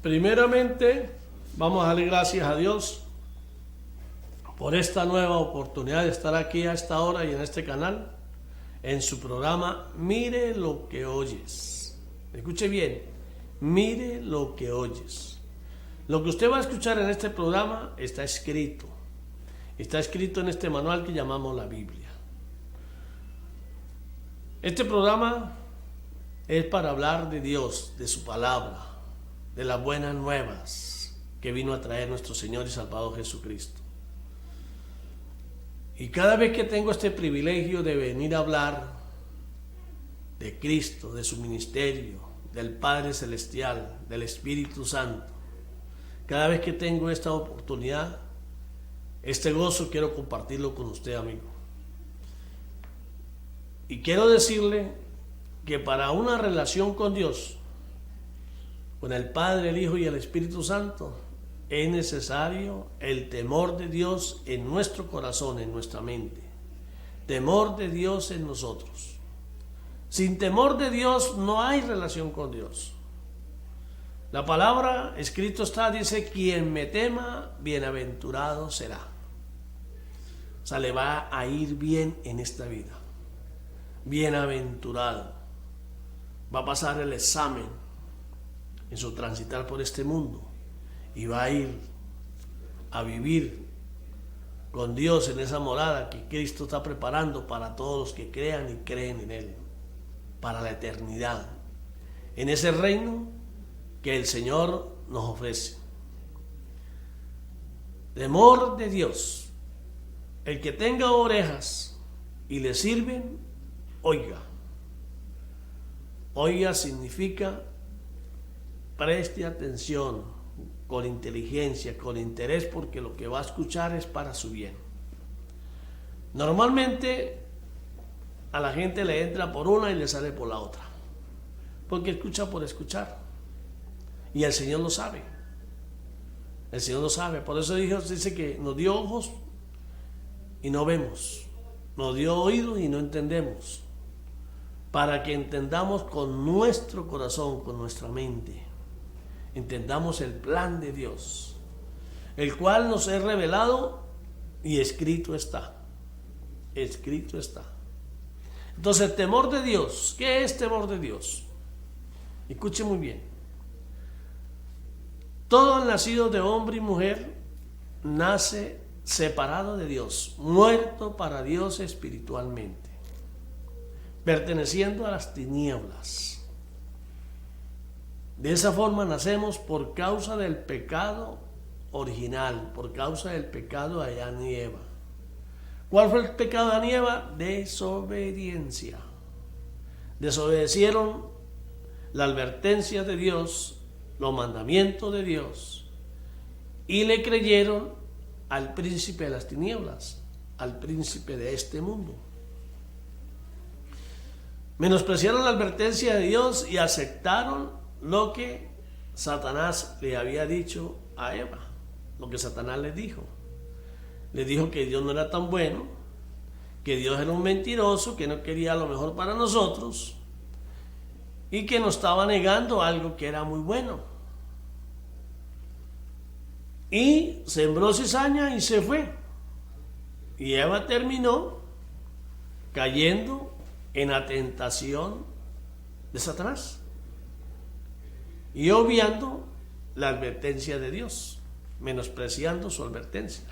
Primeramente, vamos a darle gracias a Dios por esta nueva oportunidad de estar aquí a esta hora y en este canal, en su programa Mire lo que oyes. Escuche bien, mire lo que oyes. Lo que usted va a escuchar en este programa está escrito en este manual que llamamos la Biblia. Este programa es para hablar de Dios, de su palabra, de las buenas nuevas que vino a traer nuestro Señor y Salvador Jesucristo. Y cada vez que tengo este privilegio de venir a hablar de Cristo, de su ministerio, del Padre Celestial, del Espíritu Santo, cada vez que tengo esta oportunidad, este gozo quiero compartirlo con usted, amigo. Y quiero decirle que para una relación con Dios, con el Padre, el Hijo y el Espíritu Santo, es necesario el temor de Dios en nuestro corazón, en nuestra mente. Temor de Dios en nosotros. Sin temor de Dios no hay relación con Dios. La palabra, escrito está, dice, quien me tema, bienaventurado será. O sea, le va a ir bien en esta vida. Bienaventurado. Va a pasar el examen en su transitar por este mundo y va a ir a vivir con Dios en esa morada que Cristo está preparando para todos los que crean y creen en Él, para la eternidad, en ese reino que el Señor nos ofrece. Temor de Dios. El que tenga orejas y le sirven, oiga. Oiga significa preste atención con inteligencia, con interés, porque lo que va a escuchar es para su bien. Normalmente a la gente le entra por una y le sale por la otra, porque escucha por escuchar. Y el Señor lo sabe. El Señor lo sabe. Por eso dice que nos dio ojos y no vemos. Nos dio oídos y no entendemos. Para que entendamos con nuestro corazón, con nuestra mente, entendamos el plan de Dios, el cual nos es revelado y escrito está. Escrito está. Entonces, temor de Dios. ¿Qué es temor de Dios? Escuche muy bien. Todo nacido de hombre y mujer nace separado de Dios, muerto para Dios espiritualmente, perteneciendo a las tinieblas. De esa forma nacemos por causa del pecado original, por causa del pecado de Adán y Eva. ¿Cuál fue el pecado de Adán y Eva? Desobediencia. Desobedecieron la advertencia de Dios, los mandamientos de Dios, y le creyeron al príncipe de las tinieblas, al príncipe de este mundo. Menospreciaron la advertencia de Dios y aceptaron lo que Satanás le había dicho a Eva, lo que Satanás le dijo. Le dijo que Dios no era tan bueno, que Dios era un mentiroso, que no quería lo mejor para nosotros y que nos estaba negando algo que era muy bueno. Y sembró cizaña y se fue. Y Eva terminó cayendo en la tentación de Satanás y obviando la advertencia de Dios, menospreciando su advertencia.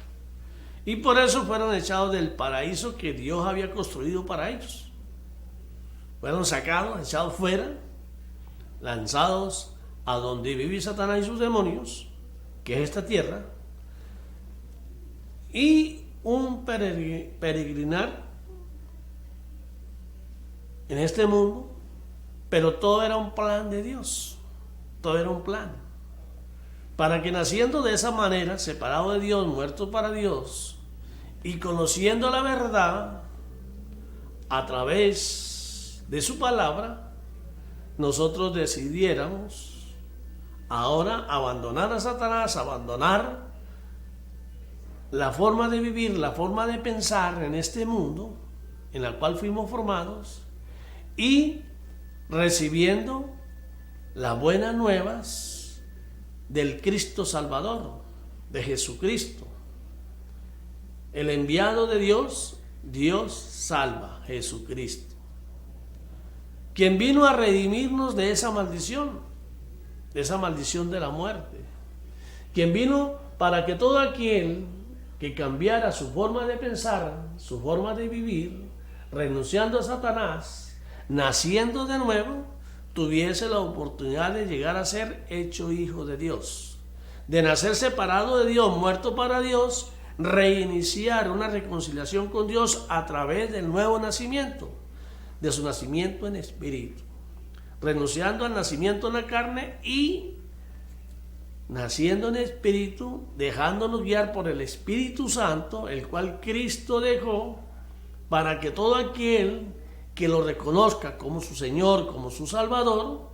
Y por eso fueron echados del paraíso que Dios había construido para ellos. Fueron sacados, echados fuera, lanzados a donde vive Satanás y sus demonios, que es esta tierra, y un peregrinar en este mundo, pero todo era un plan de Dios, todo era un plan, para que naciendo de esa manera, separado de Dios, muerto para Dios, y conociendo la verdad a través de su palabra, nosotros decidiéramos ahora abandonar a Satanás, abandonar la forma de vivir, la forma de pensar en este mundo en el cual fuimos formados, y recibiendo las buenas nuevas del Cristo Salvador, de Jesucristo. El enviado de Dios, Dios salva, Jesucristo. Quien vino a redimirnos de esa maldición de la muerte. Quien vino para que todo aquel que cambiara su forma de pensar, su forma de vivir, renunciando a Satanás, naciendo de nuevo, tuviese la oportunidad de llegar a ser hecho hijo de Dios, de nacer separado de Dios, muerto para Dios, reiniciar una reconciliación con Dios a través del nuevo nacimiento, de su nacimiento en espíritu, renunciando al nacimiento en la carne y naciendo en espíritu, dejándonos guiar por el Espíritu Santo, el cual Cristo dejó para que todo aquel que lo reconozca como su Señor, como su Salvador,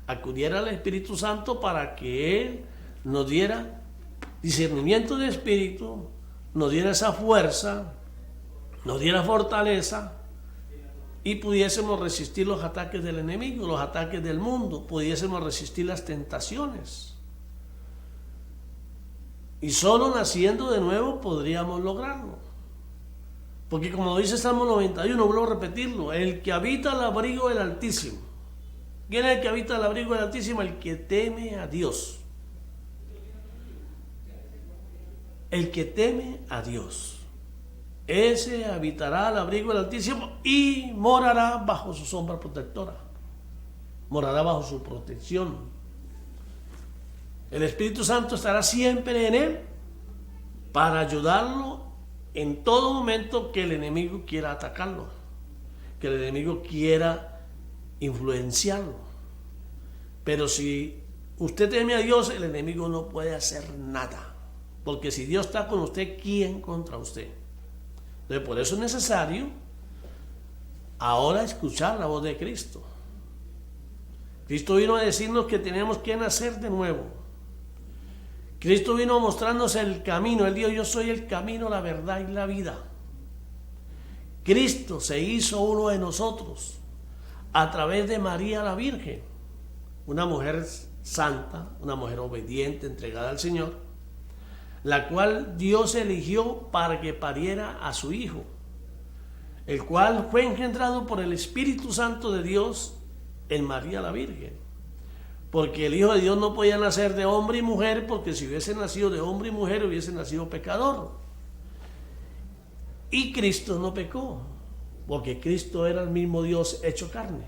acudiera al Espíritu Santo para que Él nos diera discernimiento de espíritu, nos diera esa fuerza, nos diera fortaleza y pudiésemos resistir los ataques del enemigo, los ataques del mundo, pudiésemos resistir las tentaciones. Y solo naciendo de nuevo podríamos lograrlo. Porque como dice Salmo 91, vuelvo a repetirlo, el que habita al abrigo del Altísimo. ¿Quién es el que habita al abrigo del Altísimo? El que teme a Dios. El que teme a Dios. Ese habitará al abrigo del Altísimo y morará bajo su sombra protectora. Morará bajo su protección. El Espíritu Santo estará siempre en él para ayudarlo en todo momento que el enemigo quiera atacarlo, que el enemigo quiera influenciarlo. Pero si usted teme a Dios, el enemigo no puede hacer nada, porque si Dios está con usted, ¿quién contra usted? Entonces, por eso es necesario ahora escuchar la voz de Cristo. Cristo vino a decirnos que tenemos que nacer de nuevo. Cristo vino a mostrarnos el camino. Él dijo: yo soy el camino, la verdad y la vida. Cristo se hizo uno de nosotros a través de María la Virgen, una mujer santa, una mujer obediente, entregada al Señor, la cual Dios eligió para que pariera a su Hijo, el cual fue engendrado por el Espíritu Santo de Dios en María la Virgen. Porque el Hijo de Dios no podía nacer de hombre y mujer, porque si hubiese nacido de hombre y mujer hubiese nacido pecador. Y Cristo no pecó, porque Cristo era el mismo Dios hecho carne.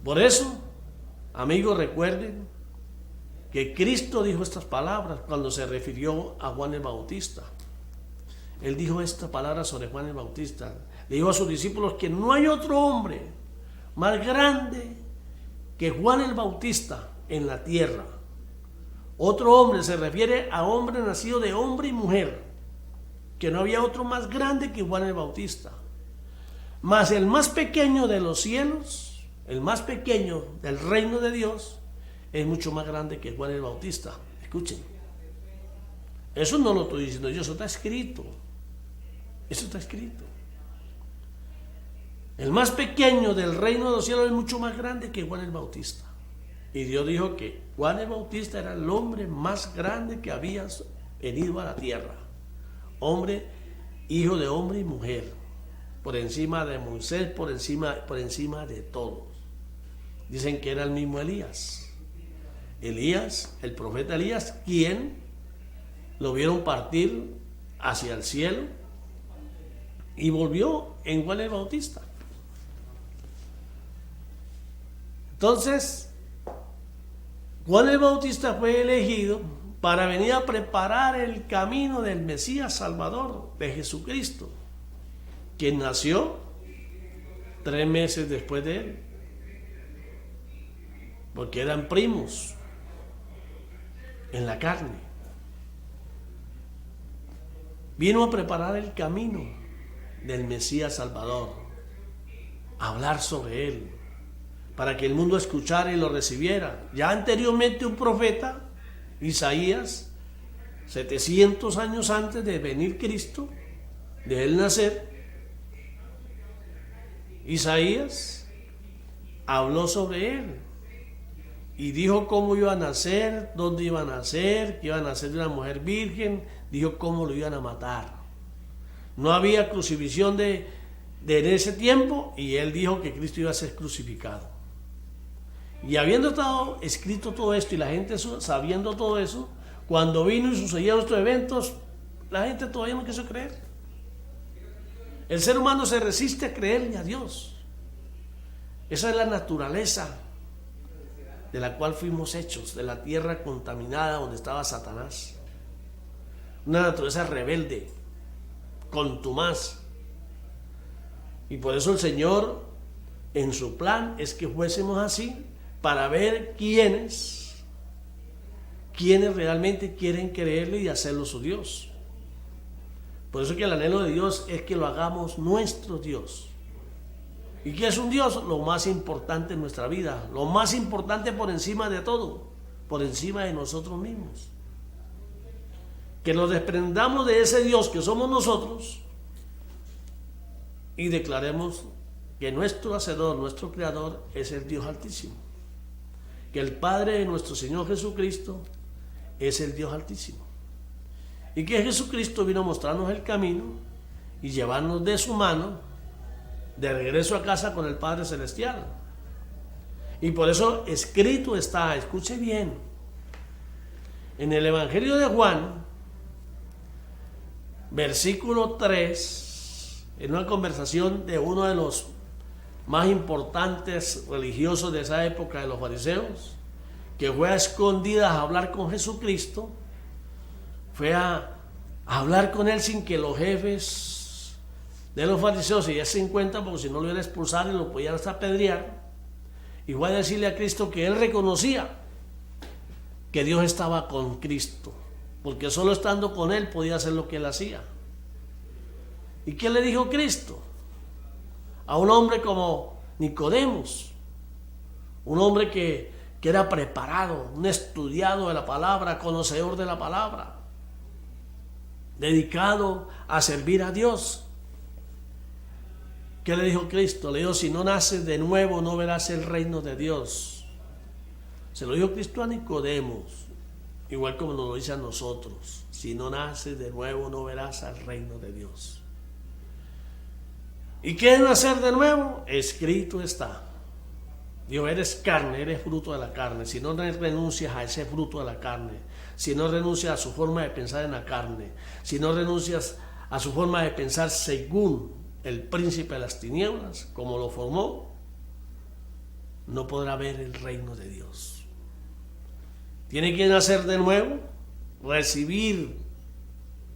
Por eso, amigos, recuerden que Cristo dijo estas palabras cuando se refirió a Juan el Bautista. Él dijo esta palabra sobre Juan el Bautista. Le dijo a sus discípulos que no hay otro hombre más grande que Juan el Bautista en la tierra. Otro hombre se refiere a hombre nacido de hombre y mujer, que no había otro más grande que Juan el Bautista. Mas el más pequeño de los cielos, el más pequeño del reino de Dios, es mucho más grande que Juan el Bautista. Escuchen, eso no lo estoy diciendo yo, eso está escrito. Eso está escrito. El más pequeño del reino de los cielos es mucho más grande que Juan el Bautista. Y Dios dijo que Juan el Bautista era el hombre más grande que había venido a la tierra. Hombre, hijo de hombre y mujer, por encima de Moisés, por encima de todos. Dicen que era el mismo Elías. Elías, el profeta Elías, quien lo vieron partir hacia el cielo y volvió en Juan el Bautista. Entonces, Juan el Bautista fue elegido para venir a preparar el camino del Mesías Salvador, de Jesucristo, quien nació 3 meses después de él, porque eran primos en la carne. Vino a preparar el camino del Mesías Salvador, a hablar sobre él, para que el mundo escuchara y lo recibiera. Ya anteriormente un profeta, Isaías, 700 años antes de venir Cristo, de él nacer, Isaías habló sobre él Y dijo cómo iba a nacer, dónde iba a nacer, que iba a nacer de una mujer virgen, dijo cómo lo iban a matar. No había crucifixión de en ese tiempo, y él dijo que Cristo iba a ser crucificado. Y habiendo estado escrito todo esto y la gente sabiendo todo eso, cuando vino y sucedieron estos eventos, la gente todavía no quiso creer. El ser humano se resiste a creerle a Dios. Esa es la naturaleza de la cual fuimos hechos, de la tierra contaminada donde estaba Satanás. Una naturaleza rebelde, contumaz. Y por eso el Señor, en su plan, es que fuésemos así, para ver quiénes realmente quieren creerle y hacerlo su Dios. Por eso que el anhelo de Dios es que lo hagamos nuestro Dios. ¿Y qué es un Dios? Lo más importante en nuestra vida, lo más importante por encima de todo, por encima de nosotros mismos. Que nos desprendamos de ese Dios que somos nosotros y declaremos que nuestro Hacedor, nuestro Creador es el Dios Altísimo. Que el Padre de nuestro Señor Jesucristo es el Dios Altísimo. Y que Jesucristo vino a mostrarnos el camino y llevarnos de su mano de regreso a casa con el Padre Celestial. Y por eso escrito está, escuche bien, en el Evangelio de Juan, versículo 3, en una conversación de uno de los más importantes religiosos de esa época, de los fariseos, que fue a escondidas a hablar con Jesucristo, fue a hablar con él sin que los jefes de los fariseos se diesen cuenta, porque si no lo iban a expulsar y lo podían hasta apedrear. Y fue a decirle a Cristo que él reconocía que Dios estaba con Cristo, porque solo estando con él podía hacer lo que él hacía. ¿Y qué le dijo Cristo? A un hombre como Nicodemos, un hombre que era preparado, un estudiado de la palabra, conocedor de la palabra, dedicado a servir a Dios. ¿Qué le dijo Cristo? Le dijo: si no naces de nuevo no verás el reino de Dios. Se lo dijo Cristo a Nicodemos, igual como nos lo dice a nosotros: si no naces de nuevo no verás al reino de Dios. ¿Y qué es nacer de nuevo? Escrito está. Dios: eres carne, eres fruto de la carne. Si no renuncias a ese fruto de la carne, si no renuncias a su forma de pensar en la carne, si no renuncias a su forma de pensar según el príncipe de las tinieblas, como lo formó, no podrá ver el reino de Dios. Tiene que nacer de nuevo, recibir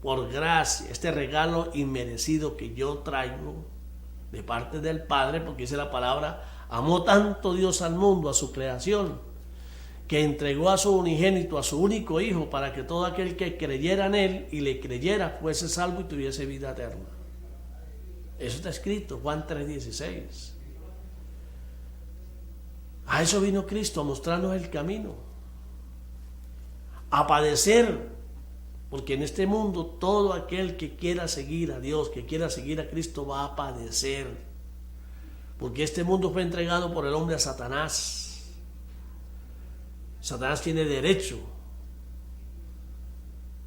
por gracia este regalo inmerecido que yo traigo de parte del Padre, porque dice la palabra: amó tanto Dios al mundo, a su creación, que entregó a su unigénito, a su único Hijo, para que todo aquel que creyera en él y le creyera fuese salvo y tuviese vida eterna. Eso está escrito, Juan 3:16. A eso vino Cristo, a mostrarnos el camino, a padecer, porque en este mundo todo aquel que quiera seguir a Dios, que quiera seguir a Cristo, va a padecer, porque este mundo fue entregado por el hombre a Satanás. Satanás tiene derecho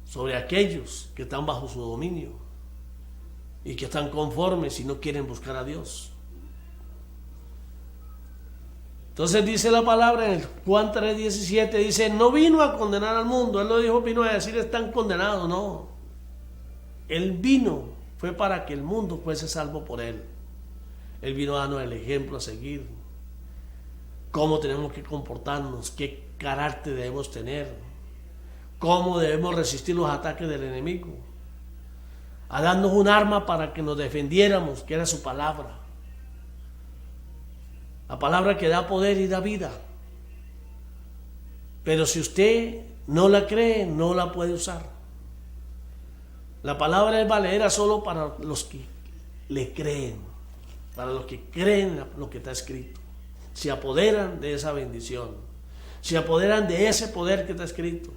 sobre aquellos que están bajo su dominio y que están conformes y no quieren buscar a Dios. Entonces dice la palabra en el Juan 3:17, dice: no vino a condenar al mundo. Él no dijo vino a decir están condenados, no. Él vino, fue para que el mundo fuese salvo por él. Él vino a darnos el ejemplo a seguir, cómo tenemos que comportarnos, qué carácter debemos tener, cómo debemos resistir los ataques del enemigo, a darnos un arma para que nos defendiéramos, que era su palabra. La palabra que da poder y da vida. Pero si usted no la cree, no la puede usar. La palabra es valedera solo para los que le creen, para los que creen lo que está escrito. Se apoderan de esa bendición, se apoderan de ese poder que está escrito.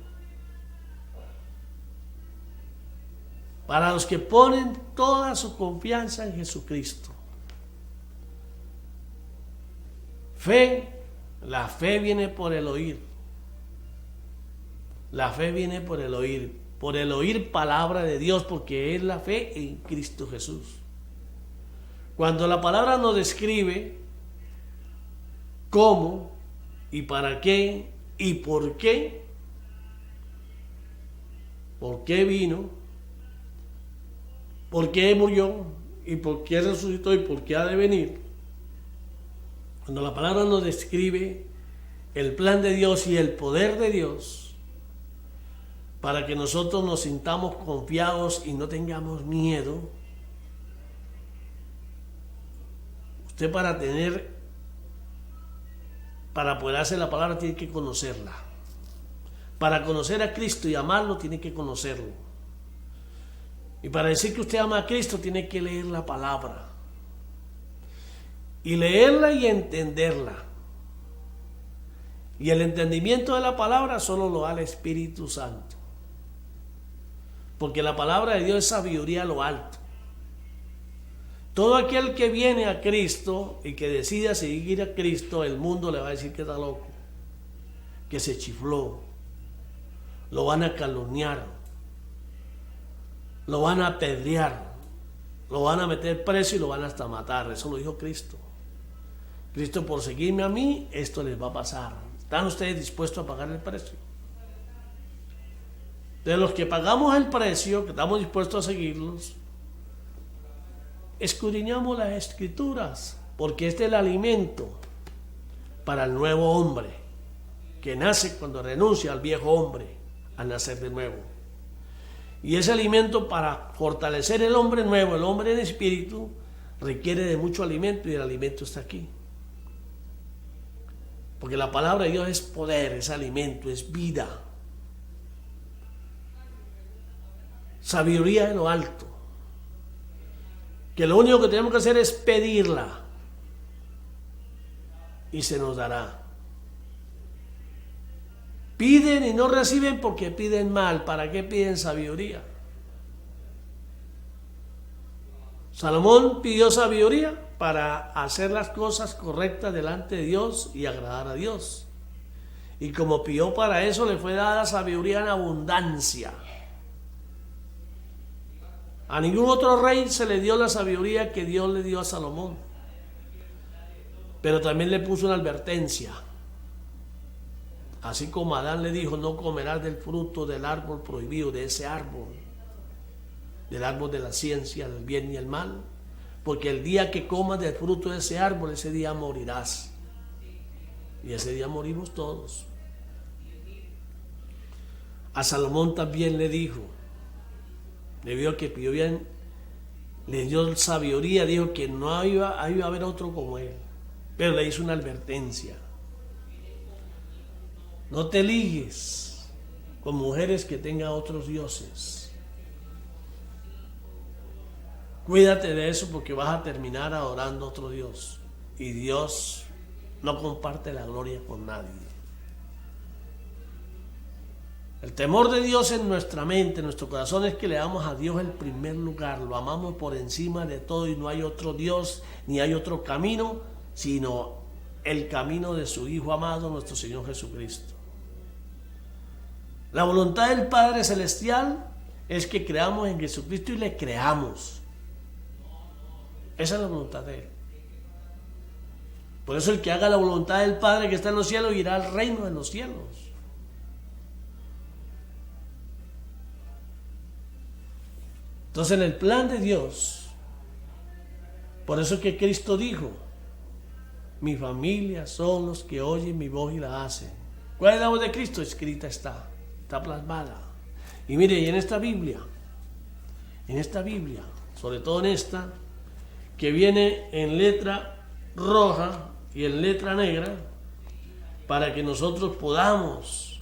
Para los que ponen toda su confianza en Jesucristo. Fe La fe viene por el oír. La fe viene por el oír palabra de Dios, porque es la fe en Cristo Jesús. Cuando la palabra nos describe cómo y para qué y por qué vino, por qué murió y por qué resucitó y por qué ha de venir, cuando la palabra nos describe el plan de Dios y el poder de Dios, para que nosotros nos sintamos confiados y no tengamos miedo, usted para poder hacer la palabra tiene que conocerla. Para conocer a Cristo y amarlo tiene que conocerlo. Y para decir que usted ama a Cristo tiene que leer la palabra. Y leerla y entenderla. Y el entendimiento de la palabra solo lo da el Espíritu Santo. Porque la palabra de Dios es sabiduría a lo alto. Todo aquel que viene a Cristo y que decida seguir a Cristo, el mundo le va a decir que está loco, que se chifló, lo van a calumniar, lo van a apedrear, lo van a meter preso y lo van hasta matar. Eso lo dijo Cristo. Cristo, por seguirme a mí, esto les va a pasar. ¿Están ustedes dispuestos a pagar el precio? De los que pagamos el precio, que estamos dispuestos a seguirlos, escudriñamos las Escrituras, porque este es el alimento para el nuevo hombre, que nace cuando renuncia al viejo hombre, al nacer de nuevo. Y ese alimento para fortalecer el hombre nuevo, el hombre en espíritu, requiere de mucho alimento, y el alimento está aquí. Porque la palabra de Dios es poder, es alimento, es vida. Sabiduría de lo alto. Que lo único que tenemos que hacer es pedirla y se nos dará. Piden y no reciben porque piden mal. ¿Para qué piden sabiduría? Salomón pidió sabiduría para hacer las cosas correctas delante de Dios y agradar a Dios. Y como pidió para eso, le fue dada sabiduría en abundancia. A ningún otro rey se le dio la sabiduría que Dios le dio a Salomón. Pero también le puso una advertencia. Así como Adán le dijo, no comerás del fruto del árbol prohibido, de ese árbol, del árbol de la ciencia, del bien y el mal, porque el día que comas del fruto de ese árbol, ese día morirás. Y ese día morimos todos. A Salomón también le dijo, debido a que pidió bien, le dio sabiduría, dijo que no iba a haber otro como él, pero le hizo una advertencia. No te ligues con mujeres que tengan otros dioses. Cuídate de eso, porque vas a terminar adorando a otro Dios, y Dios no comparte la gloria con nadie. El temor de Dios en nuestra mente, en nuestro corazón, es que le damos a Dios el primer lugar, lo amamos por encima de todo, y no hay otro Dios ni hay otro camino sino el camino de su Hijo amado, nuestro Señor Jesucristo. La voluntad del Padre Celestial es que creamos en Jesucristo y le creamos. Esa es la voluntad de Él. Por eso el que haga la voluntad del Padre que está en los cielos irá al reino de los cielos. Entonces, en el plan de Dios, por eso es que Cristo dijo, mi familia son los que oyen mi voz y la hacen. ¿Cuál es la voz de Cristo? Escrita está plasmada. Y mire, y en esta Biblia, sobre todo en esta, que viene en letra roja y en letra negra, para que nosotros podamos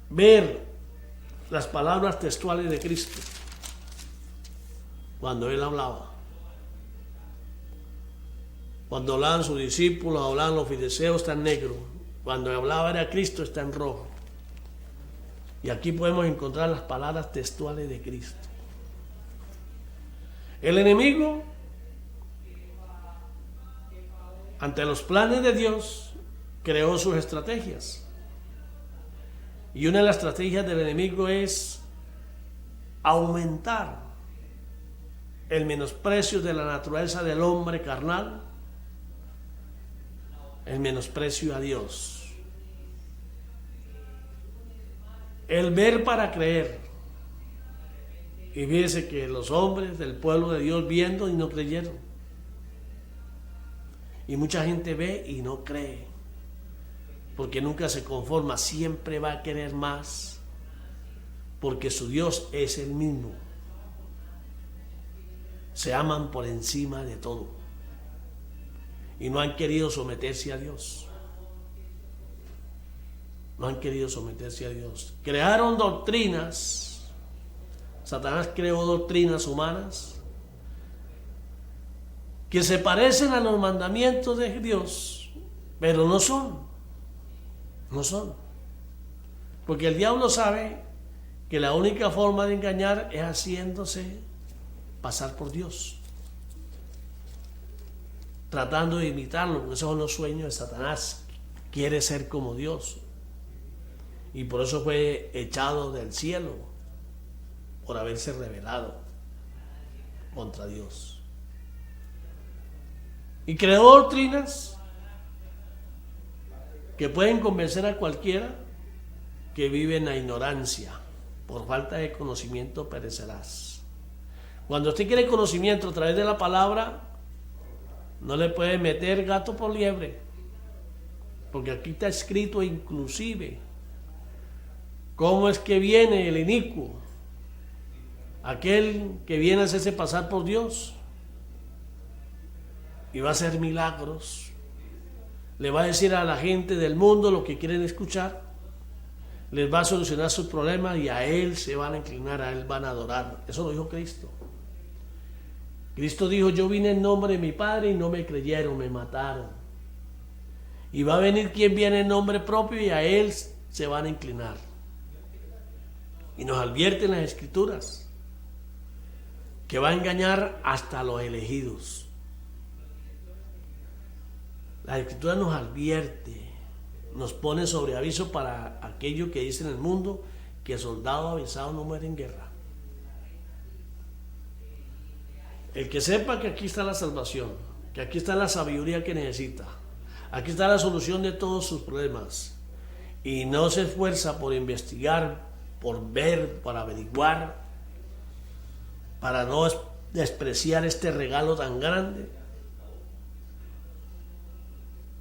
ver las palabras textuales de Cristo cuando Él hablaba. Cuando hablaban sus discípulos, hablaban los fariseos, está en negro. Cuando hablaba era Cristo, está en rojo. Y aquí podemos encontrar las palabras textuales de Cristo. El enemigo ante los planes de Dios, creó sus estrategias. Y una de las estrategias del enemigo es aumentar el menosprecio de la naturaleza del hombre carnal, el menosprecio a Dios. El ver para creer. Y fíjese que los hombres del pueblo de Dios viendo y no creyeron. Y mucha gente ve y no cree. Porque nunca se conforma, siempre va a querer más. Porque su Dios es el mismo. Se aman por encima de todo. Y no han querido someterse a Dios. No han querido someterse a Dios. Crearon doctrinas. Satanás creó doctrinas humanas que se parecen a los mandamientos de Dios, pero no son. No son. Porque el diablo sabe que la única forma de engañar es haciéndose pasar por Dios, tratando de imitarlo, porque esos son los sueños de Satanás. Quiere ser como Dios. Y por eso fue echado del cielo, por haberse rebelado contra Dios. Y creó doctrinas que pueden convencer a cualquiera que vive en la ignorancia. Por falta de conocimiento perecerás. Cuando usted quiere conocimiento a través de la palabra, no le puede meter gato por liebre, porque aquí está escrito inclusive cómo es que viene el inicuo, aquel que viene a hacerse pasar por Dios y va a hacer milagros, le va a decir a la gente del mundo lo que quieren escuchar, les va a solucionar sus problemas y a Él se van a inclinar, a Él van a adorar. Eso lo dijo Cristo. Cristo dijo: yo vine en nombre de mi Padre y no me creyeron, me mataron. Y va a venir quien viene en nombre propio y a Él se van a inclinar. Y nos advierten las Escrituras que va a engañar hasta los elegidos. La Escritura nos advierte, nos pone sobre aviso para aquello que dice en el mundo que soldado avisado no muere en guerra. El que sepa que aquí está la salvación, que aquí está la sabiduría que necesita, aquí está la solución de todos sus problemas, y no se esfuerza por investigar, por ver, para averiguar, para no despreciar este regalo tan grande,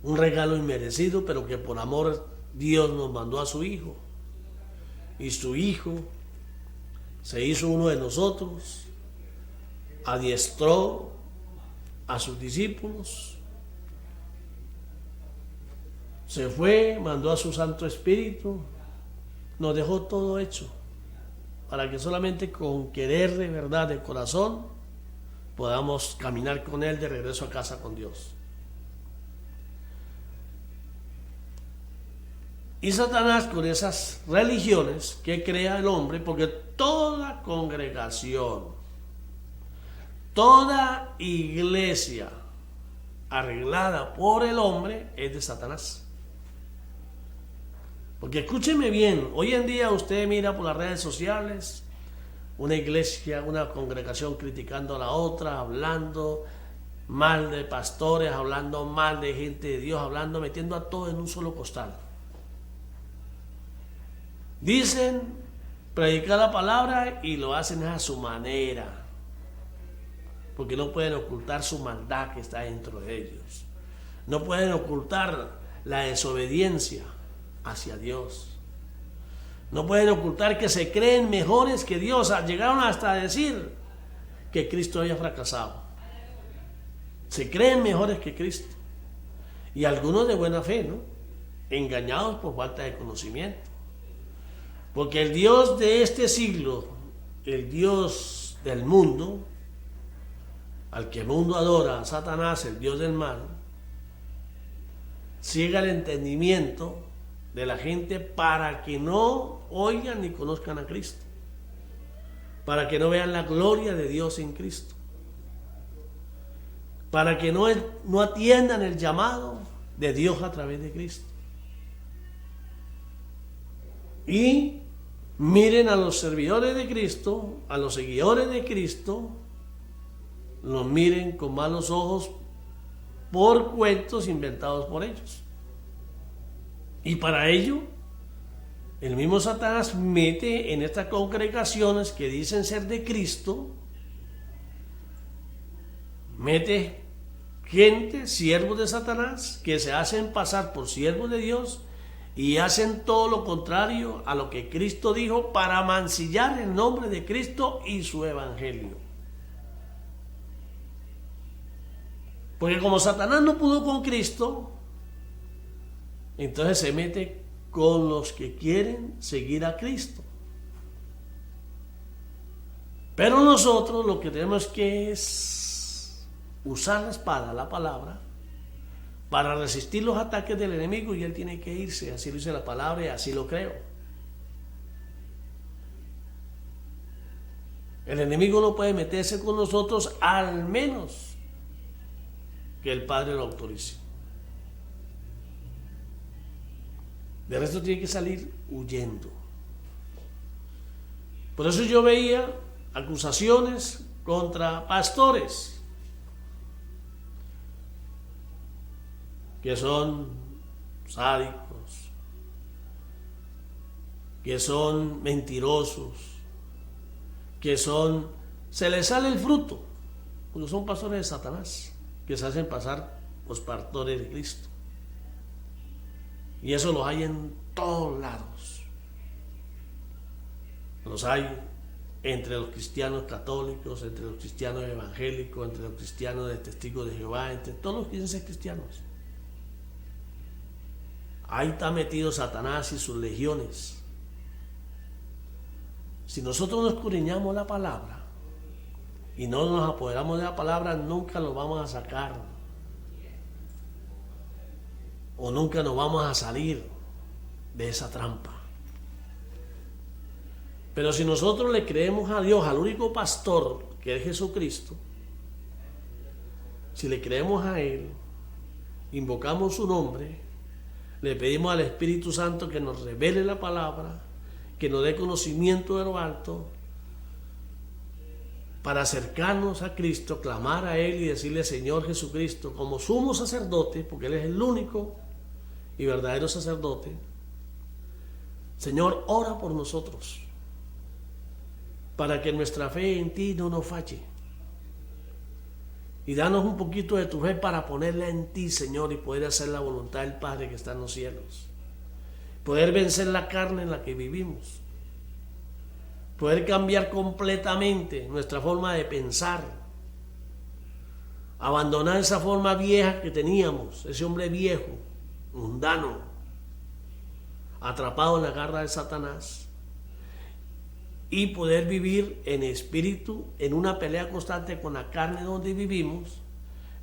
un regalo inmerecido, pero que por amor Dios nos mandó a su Hijo, y su Hijo se hizo uno de nosotros, adiestró a sus discípulos, se fue, mandó a su Santo Espíritu, nos dejó todo hecho para que solamente con querer de verdad, de corazón, podamos caminar con Él de regreso a casa con Dios. Y Satanás, con esas religiones que crea el hombre, porque toda congregación, toda iglesia arreglada por el hombre es de Satanás. Porque escúcheme bien, hoy en día usted mira por las redes sociales una iglesia, una congregación criticando a la otra, hablando mal de pastores, hablando mal de gente de Dios, hablando, metiendo a todo en un solo costal. Dicen predicar la palabra y lo hacen a su manera, porque no pueden ocultar su maldad que está dentro de ellos. No pueden ocultar la desobediencia hacia Dios. No pueden ocultar que se creen mejores que Dios. Llegaron hasta a decir que Cristo había fracasado. Se creen mejores que Cristo. Y algunos de buena fe, ¿no? Engañados por falta de conocimiento. Porque el Dios de este siglo, el Dios del mundo, al que el mundo adora, a Satanás, el Dios del mal, ciega el entendimiento de la gente para que no oigan ni conozcan a Cristo, para que no vean la gloria de Dios en Cristo. para que no atiendan el llamado de Dios a través de Cristo. Y miren a los servidores de Cristo, a los seguidores de Cristo, los miren con malos ojos por cuentos inventados por ellos. Y para ello, el mismo Satanás mete en estas congregaciones que dicen ser de Cristo, mete gente, siervos de Satanás, que se hacen pasar por siervos de Dios y hacen todo lo contrario a lo que Cristo dijo para mancillar el nombre de Cristo y su evangelio. Porque como Satanás no pudo con Cristo, entonces se mete con los que quieren seguir a Cristo. Pero nosotros lo que tenemos que es usar la espada, la palabra, para resistir los ataques del enemigo, y él tiene que irse. Así lo dice la palabra y así lo creo. El enemigo no puede meterse con nosotros al menos que el Padre lo autorice. De resto tiene que salir huyendo. Por eso yo veía acusaciones contra pastores que son sádicos, que son mentirosos, que se les sale el fruto, porque son pastores de Satanás, que se hacen pasar los pastores de Cristo. Y eso los hay en todos lados. Los hay entre los cristianos católicos, entre los cristianos evangélicos, entre los cristianos de Testigos de Jehová, entre todos los que dicen ser cristianos. Ahí está metido Satanás y sus legiones. Si nosotros no escudriñamos la palabra y no nos apoderamos de la palabra, nunca lo vamos a sacar. O nunca nos vamos a salir de esa trampa. Pero si nosotros le creemos a Dios, al único pastor que es Jesucristo, si le creemos a Él, invocamos su nombre, le pedimos al Espíritu Santo que nos revele la palabra, que nos dé conocimiento de lo alto, para acercarnos a Cristo, clamar a Él y decirle: Señor Jesucristo, como sumo sacerdote, porque Él es el único y verdadero sacerdote, Señor, ora por nosotros, para que nuestra fe en ti no nos falle. Y danos un poquito de tu fe para ponerla en ti, Señor, y poder hacer la voluntad del Padre que está en los cielos. Poder vencer la carne en la que vivimos. Poder cambiar completamente nuestra forma de pensar. Abandonar esa forma vieja que teníamos, ese hombre viejo, mundano, atrapado en la garra de Satanás. Y poder vivir en espíritu, en una pelea constante con la carne donde vivimos,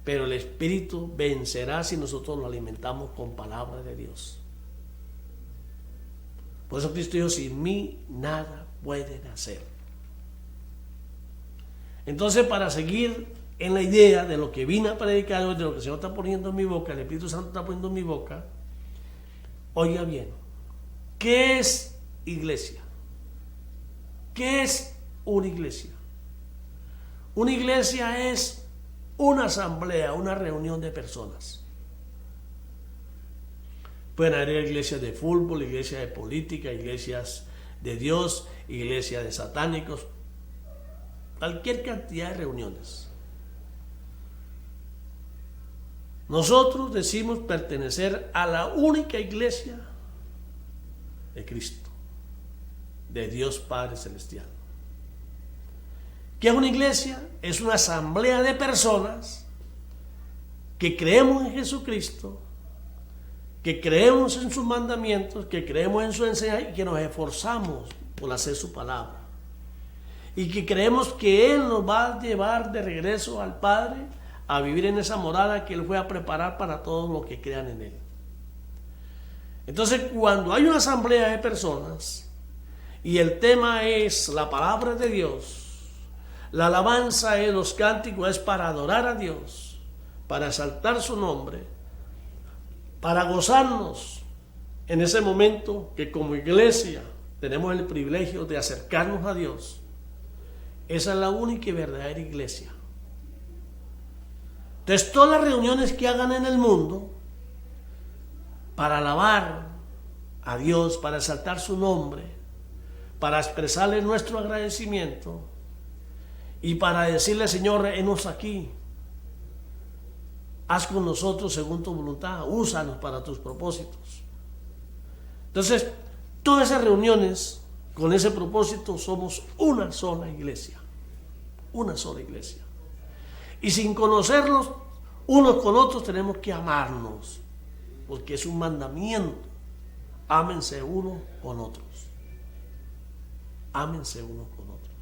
pero el espíritu vencerá si nosotros lo alimentamos con palabra de Dios. Por eso Cristo dijo: sin mí nada pueden hacer. Entonces, para seguir en la idea de lo que vine a predicar hoy, de lo que el Señor está poniendo en mi boca, el Espíritu Santo está poniendo en mi boca, oiga bien, ¿qué es iglesia? ¿Qué es una iglesia? Una iglesia es una asamblea, una reunión de personas. Pueden haber iglesias de fútbol, iglesias de política, iglesias de Dios, iglesias de satánicos, cualquier cantidad de reuniones. Nosotros decimos pertenecer a la única iglesia de Cristo, de Dios Padre Celestial. ¿Qué es una iglesia? Es una asamblea de personas que creemos en Jesucristo, que creemos en sus mandamientos, que creemos en su enseñanza y que nos esforzamos por hacer su palabra. Y que creemos que Él nos va a llevar de regreso al Padre a vivir en esa morada que Él fue a preparar para todos los que crean en Él. Entonces, cuando hay una asamblea de personas y el tema es la palabra de Dios, la alabanza es, los cánticos es para adorar a Dios, para exaltar su nombre, para gozarnos en ese momento que como iglesia tenemos el privilegio de acercarnos a Dios. Esa es la única y verdadera iglesia. Entonces, todas las reuniones que hagan en el mundo para alabar a Dios, para exaltar su nombre, para expresarle nuestro agradecimiento y para decirle: Señor, henos aquí, haz con nosotros según tu voluntad, úsanos para tus propósitos. Entonces, todas esas reuniones con ese propósito, somos una sola iglesia, una sola iglesia. Y sin conocernos unos con otros tenemos que amarnos, porque es un mandamiento. Ámense unos con otros. Ámense unos con otros.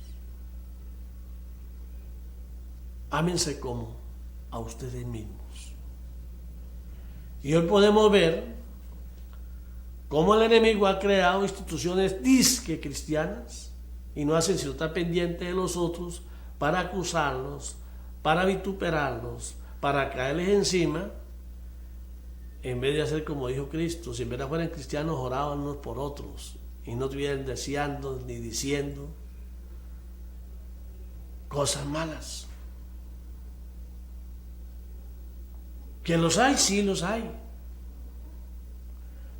Ámense como a ustedes mismos. Y hoy podemos ver cómo el enemigo ha creado instituciones disque cristianas y no hacen sino estar pendiente de los otros para acusarlos, para vituperarlos, para caerles encima, en vez de hacer como dijo Cristo: si en verdad fueran cristianos, oraban unos por otros y no estuvieran deseando ni diciendo cosas malas. Que los hay, sí los hay,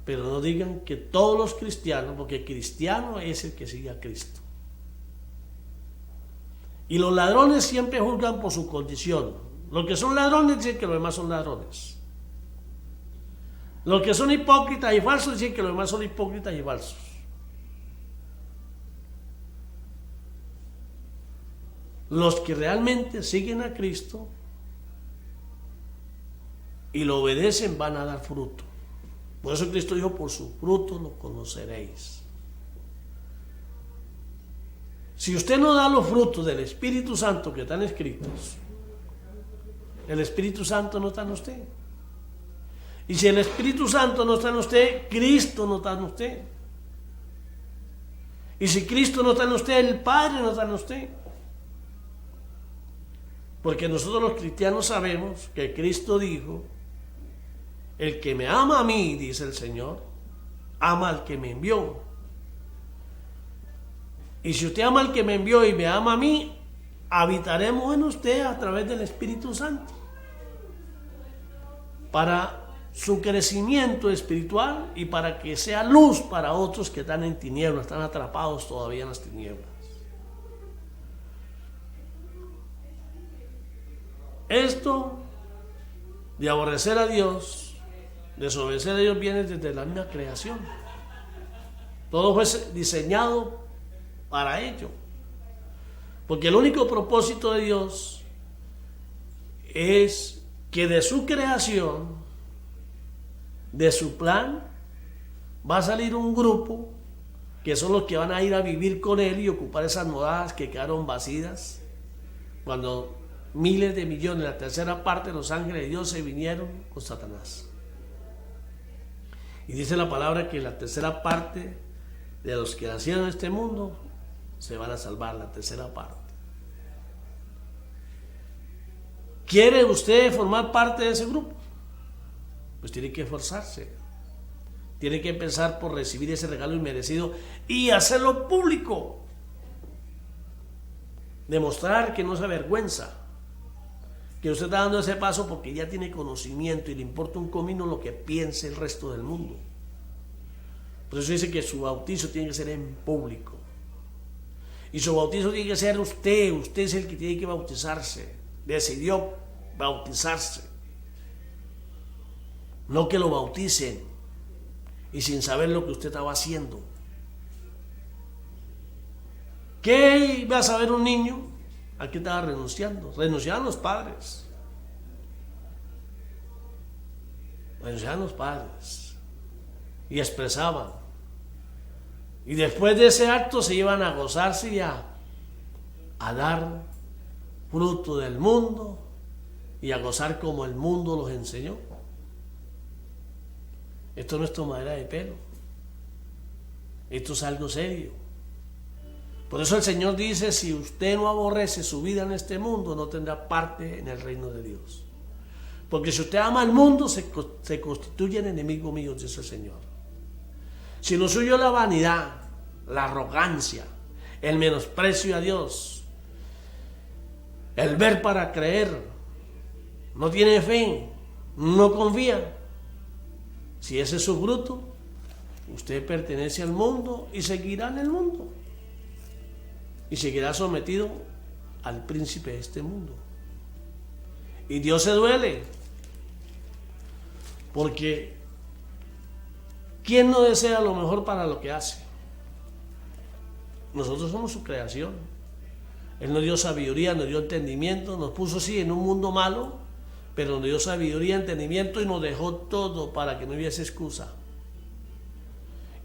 pero no digan que todos los cristianos, porque cristiano es el que sigue a Cristo. Y los ladrones siempre juzgan por su condición. Los que son ladrones dicen que los demás son ladrones. Los que son hipócritas y falsos dicen que los demás son hipócritas y falsos. Los que realmente siguen a Cristo y lo obedecen van a dar fruto. Por eso Cristo dijo: por su fruto lo conoceréis. Si usted no da los frutos del Espíritu Santo que están escritos, el Espíritu Santo no está en usted. Y si el Espíritu Santo no está en usted, Cristo no está en usted. Y si Cristo no está en usted, el Padre no está en usted. Porque nosotros los cristianos sabemos que Cristo dijo: el que me ama a mí, dice el Señor, ama al que me envió. Y si usted ama al que me envió y me ama a mí, habitaremos en usted a través del Espíritu Santo, para su crecimiento espiritual y para que sea luz para otros que están en tinieblas, están atrapados todavía en las tinieblas. Esto de aborrecer a Dios, desobedecer a Dios, viene desde la misma creación. Todo fue diseñado para ello, porque el único propósito de Dios es que de su creación, de su plan, va a salir un grupo que son los que van a ir a vivir con Él y ocupar esas moradas que quedaron vacías cuando miles de millones, la tercera parte de los ángeles de Dios se vinieron con Satanás. Y dice la palabra que la tercera parte de los que nacieron en este mundo se van a salvar, la tercera parte. ¿Quiere usted formar parte de ese grupo? Pues tiene que esforzarse. Tiene que empezar por recibir ese regalo inmerecido y hacerlo público. Demostrar que no se avergüenza, que usted está dando ese paso porque ya tiene conocimiento y le importa un comino lo que piense el resto del mundo. Por eso dice que su bautizo tiene que ser en público. Y su bautizo tiene que ser usted. Usted es el que tiene que bautizarse. Decidió bautizarse. No que lo bauticen y sin saber lo que usted estaba haciendo. ¿Qué iba a saber un niño? ¿A qué estaba renunciando? Renunciaban los padres. Renunciaban los padres. Y expresaban. Y después de ese acto se iban a gozarse y a dar fruto del mundo y a gozar como el mundo los enseñó. Esto no es tomadera de pelo. Esto es algo serio. Por eso el Señor dice: si usted no aborrece su vida en este mundo, no tendrá parte en el reino de Dios. Porque si usted ama al mundo, se constituye en enemigo mío, dice el Señor. Si lo suyo es la vanidad, la arrogancia, el menosprecio a Dios, el ver para creer, no tiene fe, no confía. Si ese es su fruto, usted pertenece al mundo y seguirá en el mundo. Y seguirá sometido al príncipe de este mundo. Y Dios se duele. Porque ¿quién no desea lo mejor para lo que hace? Nosotros somos su creación. Él nos dio sabiduría, nos dio entendimiento, nos puso sí en un mundo malo, pero nos dio sabiduría, entendimiento y nos dejó todo para que no hubiese excusa.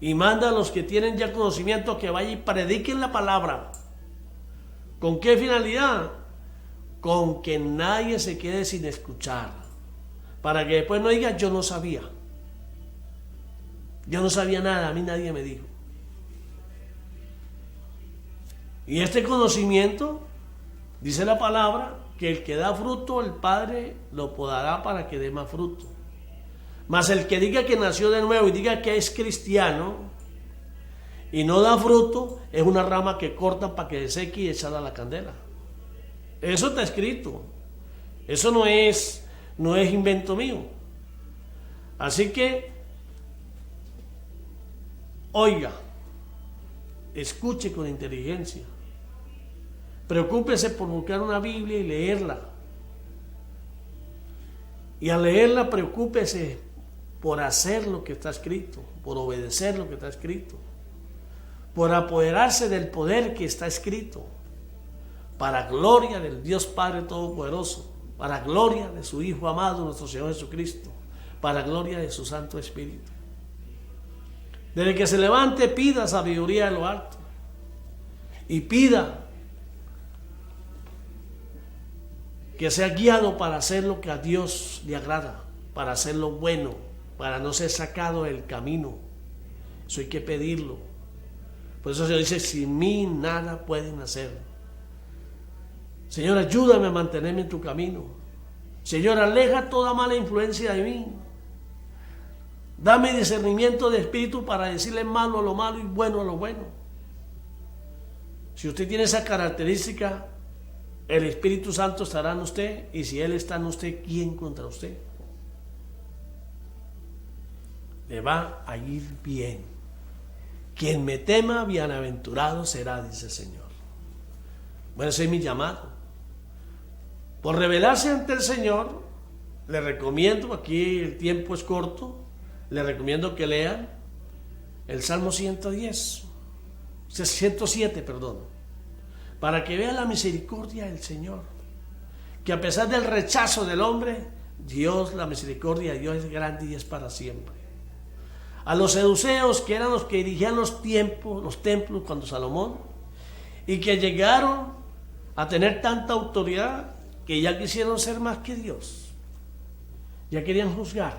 Y manda a los que tienen ya conocimiento que vayan y prediquen la palabra. ¿Con qué finalidad? Con que nadie se quede sin escuchar. Para que después no diga, yo no sabía. Yo no sabía nada, a mí nadie me dijo. Y este conocimiento, dice la palabra, que el que da fruto, el Padre lo podará para que dé más fruto. Mas el que diga que nació de nuevo y diga que es cristiano y no da fruto, es una rama que corta para que se seque y echarla a la candela. Eso está escrito. Eso no es invento mío. Así que, oiga, escuche con inteligencia. Preocúpese por buscar una Biblia y leerla. Y al leerla, preocúpese por hacer lo que está escrito, por obedecer lo que está escrito, por apoderarse del poder que está escrito, para gloria del Dios Padre Todopoderoso, para gloria de su Hijo amado, nuestro Señor Jesucristo, para gloria de su Santo Espíritu. Desde que se levante, pida sabiduría de lo alto y pida que sea guiado para hacer lo que a Dios le agrada, para hacer lo bueno, para no ser sacado del camino. Eso hay que pedirlo. Por eso se dice, sin mí nada pueden hacer. Señor, ayúdame a mantenerme en tu camino. Señor, aleja toda mala influencia de mí. Dame discernimiento de espíritu para decirle malo a lo malo y bueno a lo bueno. Si usted tiene esa característica, el Espíritu Santo estará en usted, y si Él está en usted, ¿quién contra usted? Le va a ir bien. Quien me tema, bienaventurado será, dice el Señor. Bueno, ese es mi llamado. Por revelarse ante el Señor, le recomiendo, aquí el tiempo es corto, le recomiendo que lean el Salmo 107, para que vean la misericordia del Señor, que a pesar del rechazo del hombre, Dios, la misericordia de Dios es grande y es para siempre. A los seduceos, que eran los que dirigían los templos cuando Salomón, y que llegaron a tener tanta autoridad que ya quisieron ser más que Dios, ya querían juzgar,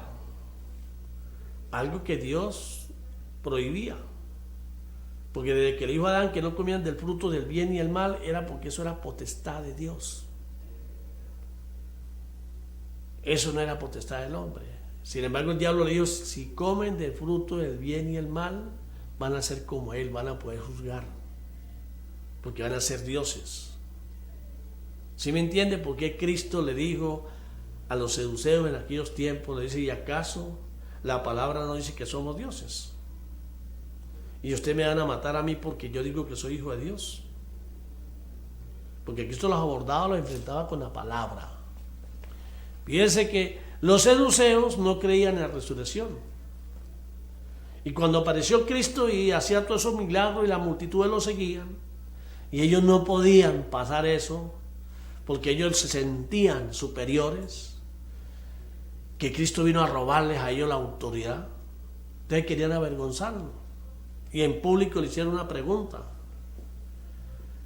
algo que Dios prohibía. Porque desde que le dijo a Adán que no comían del fruto del bien y el mal, era porque eso era potestad de Dios. Eso no era potestad del hombre. Sin embargo, el diablo le dijo, si comen del fruto del bien y el mal, van a ser como él, van a poder juzgar, porque van a ser dioses. ¿Sí me entiende? Porque Cristo le dijo a los seduceos en aquellos tiempos, le dice, ¿y acaso la palabra no dice que somos dioses? Y ustedes me van a matar a mí porque yo digo que soy hijo de Dios. Porque Cristo los abordaba, los enfrentaba con la palabra. Fíjense que los seduceos no creían en la resurrección. Y cuando apareció Cristo y hacía todos esos milagros y la multitud lo seguían, y ellos no podían pasar eso, porque ellos se sentían superiores, que Cristo vino a robarles a ellos la autoridad. Entonces querían avergonzarlo. Y en público le hicieron una pregunta.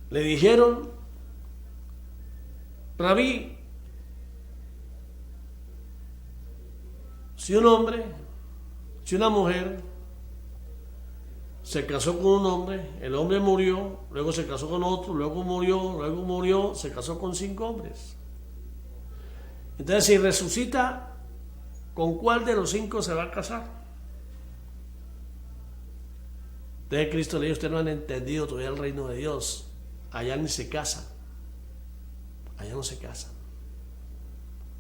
Le dijeron, Rabí, si un hombre, si una mujer se casó con un hombre, el hombre murió, luego se casó con otro, luego murió, se casó con 5 hombres. Entonces, si resucita, ¿con cuál de los 5 se va a casar? Entonces Cristo le dijo, ustedes no han entendido todavía el reino de Dios. Allá ni se casan. Allá no se casan.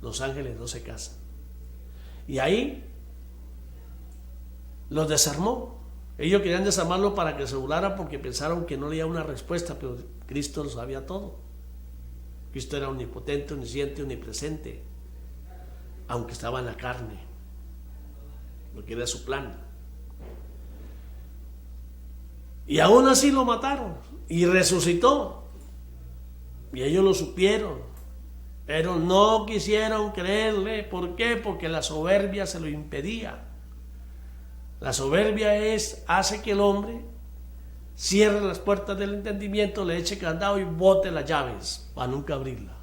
Los ángeles no se casan. Y ahí los desarmó. Ellos querían desarmarlo para que se burlara porque pensaron que no le iba una respuesta, pero Cristo lo sabía todo. Cristo era omnipotente, omnisciente, omnipresente, aunque estaba en la carne, lo que era su plan. Y aún así lo mataron y resucitó. Y ellos lo supieron, pero no quisieron creerle. ¿Por qué? Porque la soberbia se lo impedía. La soberbia hace que el hombre cierre las puertas del entendimiento, le eche candado y bote las llaves para nunca abrirla.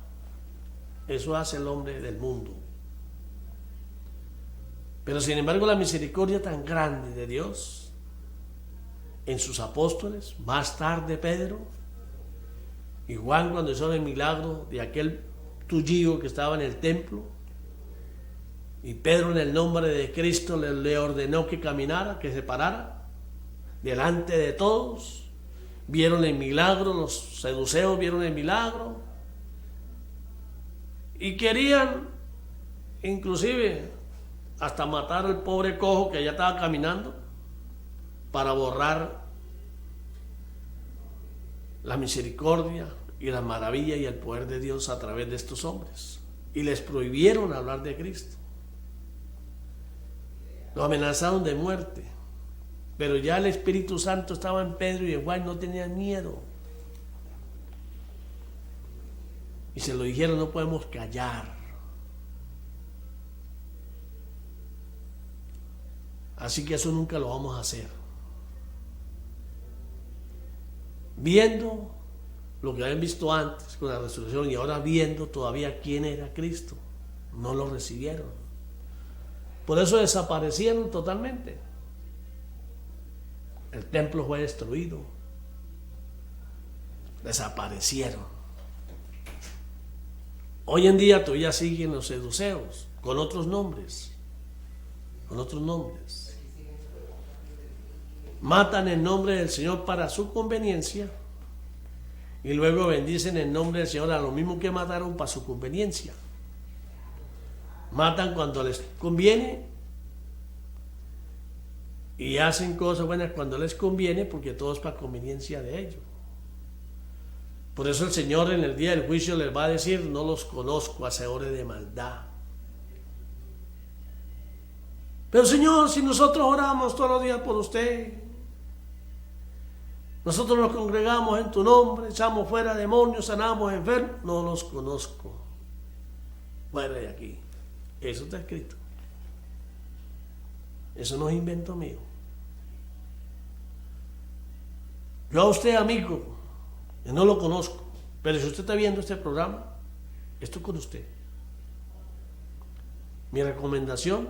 Eso hace el hombre del mundo. Pero sin embargo, la misericordia tan grande de Dios en sus apóstoles, más tarde Pedro y Juan, cuando hicieron el milagro de aquel tullido que estaba en el templo, y Pedro, en el nombre de Cristo, le ordenó que caminara, que se parara delante de todos. Vieron el milagro, los saduceos vieron el milagro y querían inclusive hasta matar al pobre cojo que ya estaba caminando para borrar la misericordia y la maravilla y el poder de Dios a través de estos hombres, y les prohibieron hablar de Cristo. Lo amenazaron de muerte, pero ya el Espíritu Santo estaba en Pedro y en Juan, no tenían miedo. Y se lo dijeron, no podemos callar. Así que eso nunca lo vamos a hacer. Viendo lo que habían visto antes con la resurrección y ahora viendo todavía quién era Cristo, no lo recibieron. Por eso desaparecieron totalmente. El templo fue destruido. Desaparecieron. Hoy en día todavía siguen los saduceos con otros nombres. Con otros nombres. Matan en nombre del Señor para su conveniencia y luego bendicen en nombre del Señor a lo mismo que mataron para su conveniencia. Matan cuando les conviene y hacen cosas buenas cuando les conviene, porque todo es para conveniencia de ellos. Por eso el Señor en el día del juicio les va a decir, no los conozco, hacedores de maldad. Pero Señor, si nosotros oramos todos los días por usted, nosotros nos congregamos en tu nombre, echamos fuera demonios, sanamos enfermos, no los conozco. Fuera de aquí. Eso está escrito. Eso no es invento mío. Yo a usted, amigo, que no lo conozco, pero si usted está viendo este programa, esto es con usted. Mi recomendación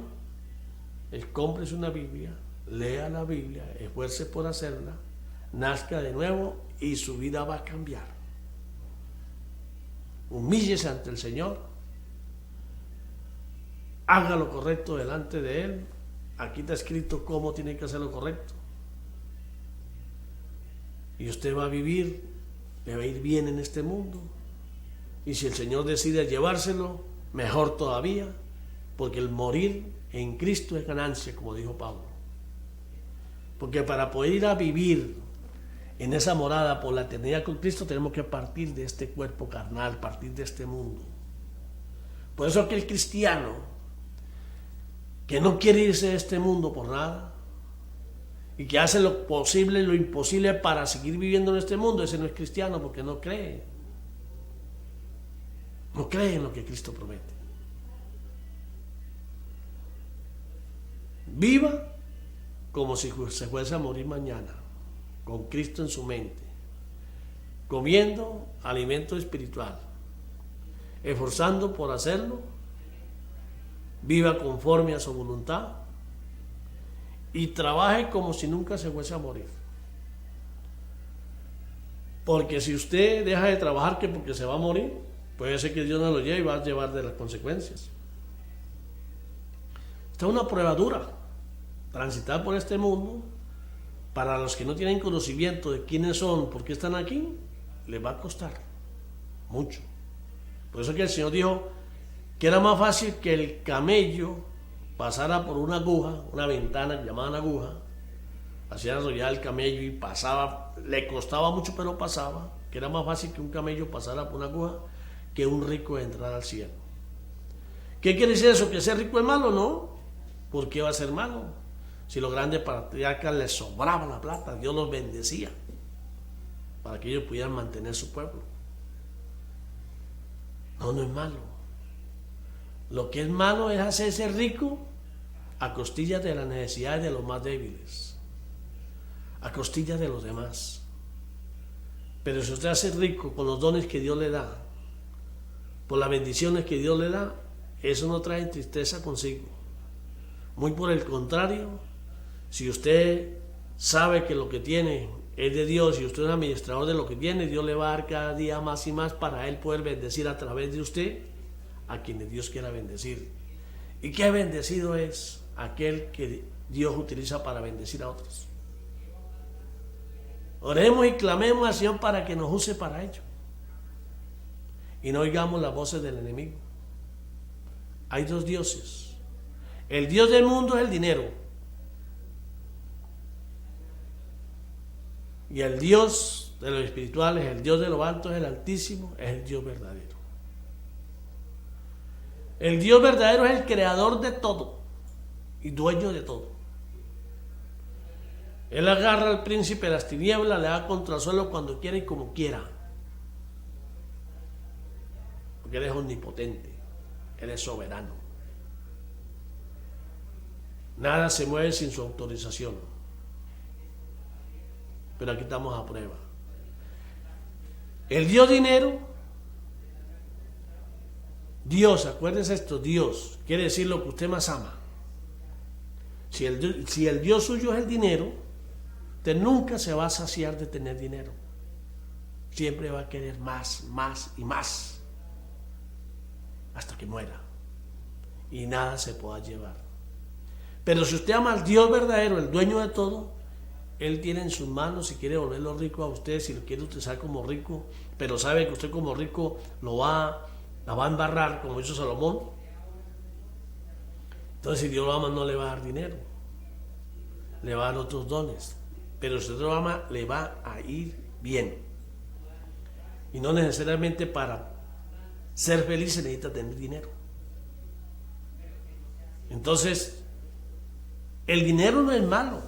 es cómprese una Biblia, lea la Biblia, esfuerce por hacerla, nazca de nuevo y su vida va a cambiar. Humíllese ante el Señor. Haga lo correcto delante de Él. Aquí está escrito cómo tiene que hacer lo correcto. Y usted va a vivir, le va a ir bien en este mundo. Y si el Señor decide llevárselo, mejor todavía, porque el morir en Cristo es ganancia, como dijo Pablo. Porque para poder ir a vivir en esa morada por la eternidad con Cristo, tenemos que partir de este cuerpo carnal, partir de este mundo. Por eso aquel cristiano que no quiere irse de este mundo por nada y que hace lo posible y lo imposible para seguir viviendo en este mundo, ese no es cristiano, porque no cree. No cree en lo que Cristo promete. Viva como si se fuese a morir mañana, con Cristo en su mente, comiendo alimento espiritual, esforzando por hacerlo. Viva conforme a su voluntad y trabaje como si nunca se fuese a morir. Porque si usted deja de trabajar que porque se va a morir, puede ser que Dios no lo lleve y va a llevar de las consecuencias. Esta es una prueba dura. Transitar por este mundo, para los que no tienen conocimiento de quiénes son, por qué están aquí, les va a costar mucho. Por eso que el Señor dijo que era más fácil que el camello pasara por una aguja, una ventana que llamaban aguja, hacía enrollar el camello y pasaba, le costaba mucho pero pasaba, que era más fácil que un camello pasara por una aguja que un rico entrar al cielo. ¿Qué quiere decir eso? ¿Que ser rico es malo? No. ¿Por qué va a ser malo? Si los grandes patriarcas les sobraba la plata, Dios los bendecía para que ellos pudieran mantener su pueblo. No, no es malo. Lo que es malo es hacerse rico a costillas de las necesidades de los más débiles, a costillas de los demás. Pero si usted hace rico con los dones que Dios le da, por las bendiciones que Dios le da, eso no trae tristeza consigo. Muy por el contrario, si usted sabe que lo que tiene es de Dios y usted es administrador de lo que tiene, Dios le va a dar cada día más y más para Él poder bendecir a través de usted a quienes Dios quiera bendecir. ¿Y qué bendecido es aquel que Dios utiliza para bendecir a otros? Oremos y clamemos al Señor para que nos use para ello y no oigamos las voces del enemigo. Hay dos dioses. El Dios del mundo es el dinero y el Dios de los espirituales, el Dios de lo alto, es el Altísimo, es el Dios verdadero. El Dios verdadero es el creador de todo y dueño de todo. Él agarra al príncipe de las tinieblas, le da contra el suelo cuando quiera y como quiera. Porque Él es omnipotente, Él es soberano. Nada se mueve sin su autorización. Pero aquí estamos a prueba. El Dios dinero, Dios, acuérdense esto, Dios quiere decir lo que usted más ama. Si el Dios suyo es el dinero, usted nunca se va a saciar de tener dinero. Siempre va a querer más, más y más, hasta que muera y nada se pueda llevar. Pero si usted ama al Dios verdadero, el dueño de todo, Él tiene en sus manos si quiere volverlo rico a usted, si lo quiere utilizar como rico, pero sabe que usted como rico la va a embarrar, como hizo Salomón. Entonces, si Dios lo ama, no le va a dar dinero, le va a dar otros dones. Pero si usted lo ama, le va a ir bien. Y no necesariamente para ser feliz se necesita tener dinero. Entonces, el dinero no es malo.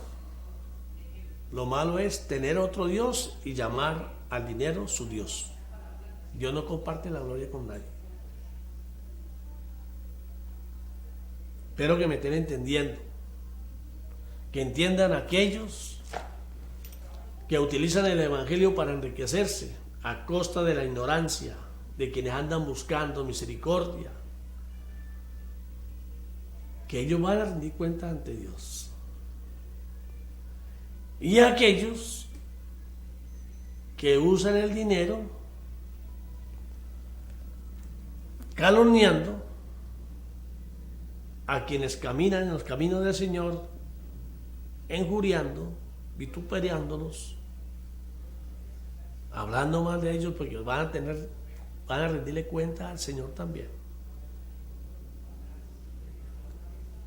Lo malo es tener otro Dios y llamar al dinero su Dios. Dios no comparte la gloria con nadie. Espero que me estén entendiendo. Que entiendan aquellos que utilizan el evangelio para enriquecerse a costa de la ignorancia de quienes andan buscando misericordia, que ellos van a rendir cuenta ante Dios. Y aquellos que usan el dinero calumniando a quienes caminan en los caminos del Señor, injuriando, vituperiándolos, hablando mal de ellos, porque van a rendirle cuenta al Señor también.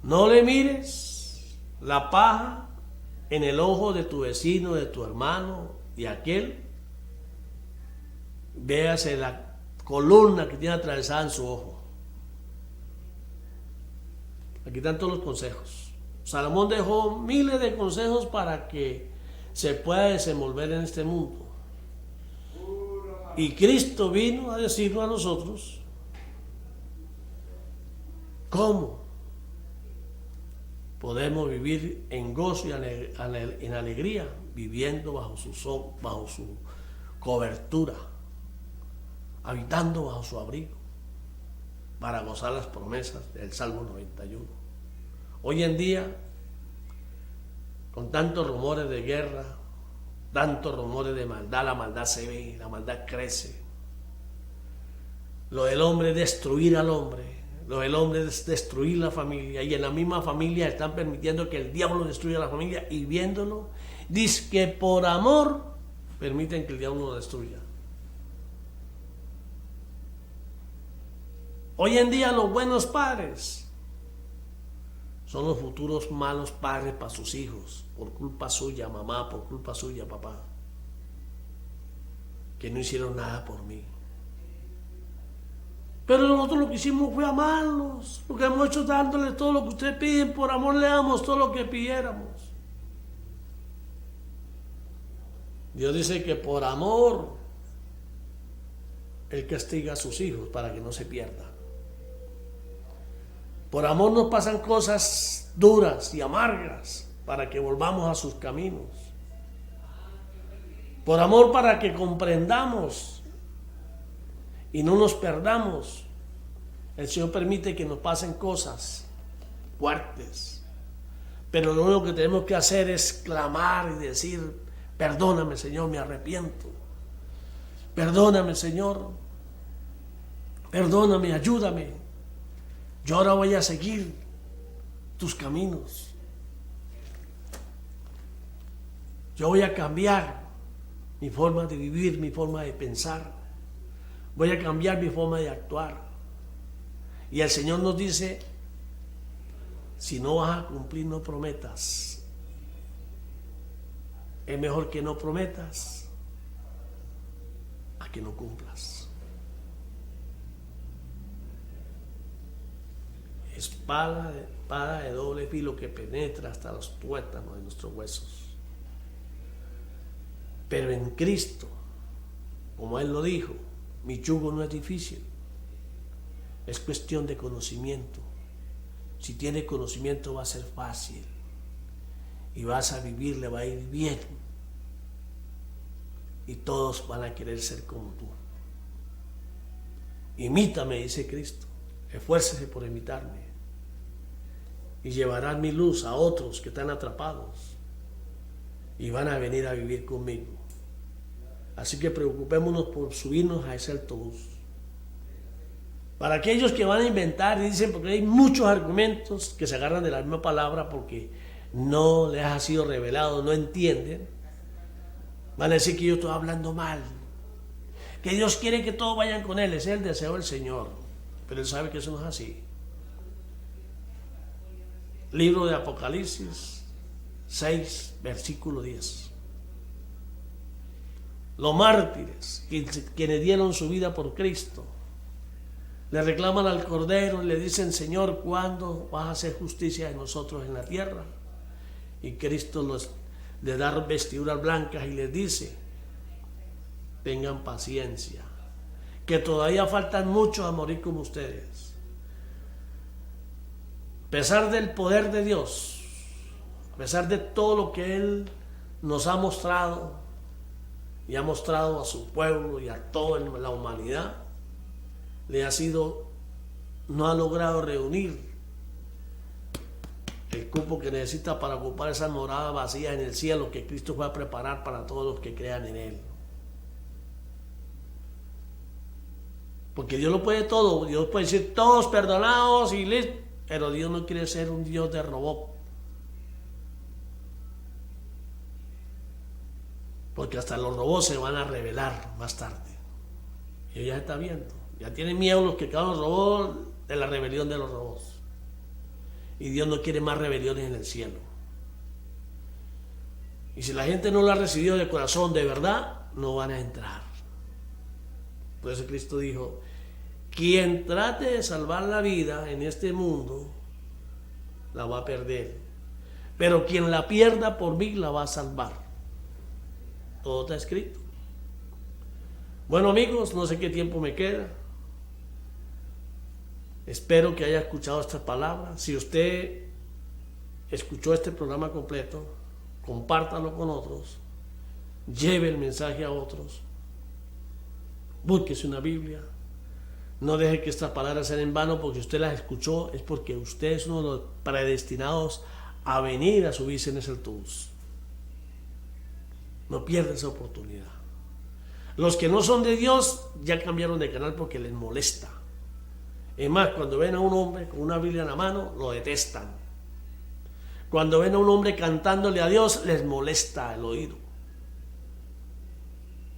No le mires la paja en el ojo de tu vecino, de tu hermano y aquel, véase la columna que tiene atravesada en su ojo. Aquí están todos los consejos. Salomón dejó miles de consejos para que se pueda desenvolver en este mundo. Y Cristo vino a decirnos a nosotros cómo podemos vivir en gozo y en alegría, viviendo bajo su cobertura, habitando bajo su abrigo, para gozar las promesas del Salmo 91. Hoy en día, con tantos rumores de guerra, tantos rumores de maldad, la maldad se ve, la maldad crece. Lo del hombre es destruir al hombre. Lo del hombre es destruir la familia. Y en la misma familia están permitiendo que el diablo destruya la familia y viéndolo, dice que por amor permiten que el diablo lo destruya. Hoy en día los buenos padres son los futuros malos padres para sus hijos, por culpa suya, mamá, por culpa suya, papá, que no hicieron nada por mí. Pero nosotros lo que hicimos fue amarlos. Lo que hemos hecho es dándole todo lo que ustedes piden. Por amor le damos todo lo que pidiéramos. Dios dice que por amor Él castiga a sus hijos para que no se pierdan. Por amor nos pasan cosas duras y amargas para que volvamos a sus caminos. Por amor para que comprendamos y no nos perdamos. El Señor permite que nos pasen cosas fuertes, pero lo único que tenemos que hacer es clamar y decir: perdóname, Señor, me arrepiento. Perdóname, Señor. Perdóname, ayúdame. Yo ahora voy a seguir tus caminos. Yo voy a cambiar mi forma de vivir, mi forma de pensar. Voy a cambiar mi forma de actuar. Y el Señor nos dice: si no vas a cumplir, no prometas. Es mejor que no prometas a que no cumplas. Espada de doble filo que penetra hasta los tuétanos de nuestros huesos. Pero en Cristo, como Él lo dijo, mi yugo no es difícil. Es cuestión de conocimiento. Si tienes conocimiento va a ser fácil. Y vas a vivir, le va a ir bien. Y todos van a querer ser como tú. Imítame, dice Cristo. Esfuércese por imitarme. Y llevarán mi luz a otros que están atrapados. Y van a venir a vivir conmigo. Así que preocupémonos por subirnos a ese autobús. Para aquellos que van a inventar y dicen, porque hay muchos argumentos que se agarran de la misma palabra porque no les ha sido revelado, no entienden, van a decir que yo estoy hablando mal, que Dios quiere que todos vayan con Él, ese es el deseo del Señor, pero Él sabe que eso no es así. Libro de Apocalipsis 6, versículo 10. Los mártires, quienes dieron su vida por Cristo, le reclaman al Cordero y le dicen: Señor, ¿cuándo vas a hacer justicia de nosotros en la tierra? Y Cristo les da vestiduras blancas y les dice: tengan paciencia, que todavía faltan muchos a morir como ustedes. A pesar del poder de Dios, a pesar de todo lo que Él nos ha mostrado y ha mostrado a su pueblo y a toda la humanidad, no ha logrado reunir el cupo que necesita para ocupar esas moradas vacías en el cielo que Cristo fue a preparar para todos los que crean en Él. Porque Dios lo puede todo. Dios puede decir todos perdonados y listo, pero Dios no quiere ser un Dios de robot. Porque hasta los robots se van a revelar más tarde. Y ya está viendo. Ya tienen miedo los que quedaron los robots de la rebelión de los robots. Y Dios no quiere más rebeliones en el cielo. Y si la gente no lo ha recibido de corazón, de verdad, no van a entrar. Por eso Cristo dijo: quien trate de salvar la vida en este mundo, la va a perder. Pero quien la pierda por mí, la va a salvar. Todo está escrito. Bueno, amigos, no sé qué tiempo me queda. Espero que haya escuchado estas palabras. Si usted escuchó este programa completo, compártalo con otros, lleve el mensaje a otros, búsquese una Biblia, no deje que estas palabras sean en vano, porque usted las escuchó, es porque usted es uno de los predestinados a venir a subirse en ese autobús. No pierda esa oportunidad. Los que no son de Dios ya cambiaron de canal porque les molesta. Es más, cuando ven a un hombre con una Biblia en la mano, lo detestan. Cuando ven a un hombre cantándole a Dios, les molesta el oído.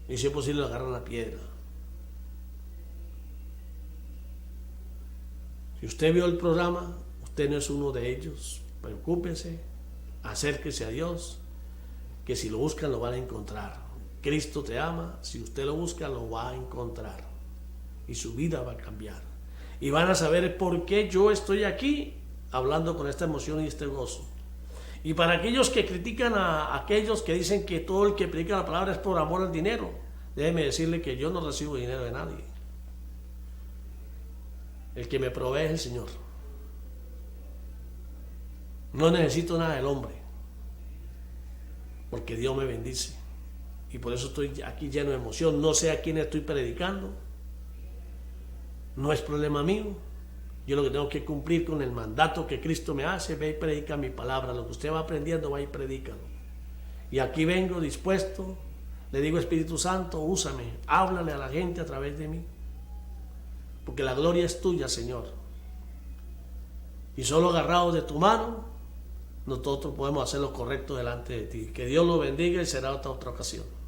Y si es posible, le agarran la piedra. Si usted vio el programa, usted no es uno de ellos. Preocúpese, acérquese a Dios, que si lo buscan lo van a encontrar. Cristo te ama, si usted lo busca lo va a encontrar. Y su vida va a cambiar. Y van a saber por qué yo estoy aquí hablando con esta emoción y este gozo. Y para aquellos que critican a aquellos que dicen que todo el que predica la palabra es por amor al dinero, déjeme decirle que yo no recibo dinero de nadie. El que me provee es el Señor. No necesito nada del hombre, porque Dios me bendice. Y por eso estoy aquí lleno de emoción. No sé a quién estoy predicando. No es problema mío. Yo lo que tengo que cumplir con el mandato que Cristo me hace, ve y predica mi palabra. Lo que usted va aprendiendo, va y predícalo. Y aquí vengo dispuesto. Le digo, Espíritu Santo, úsame, háblale a la gente a través de mí. Porque la gloria es tuya, Señor. Y solo agarrados de tu mano, nosotros podemos hacer lo correcto delante de ti. Que Dios lo bendiga y será otra ocasión.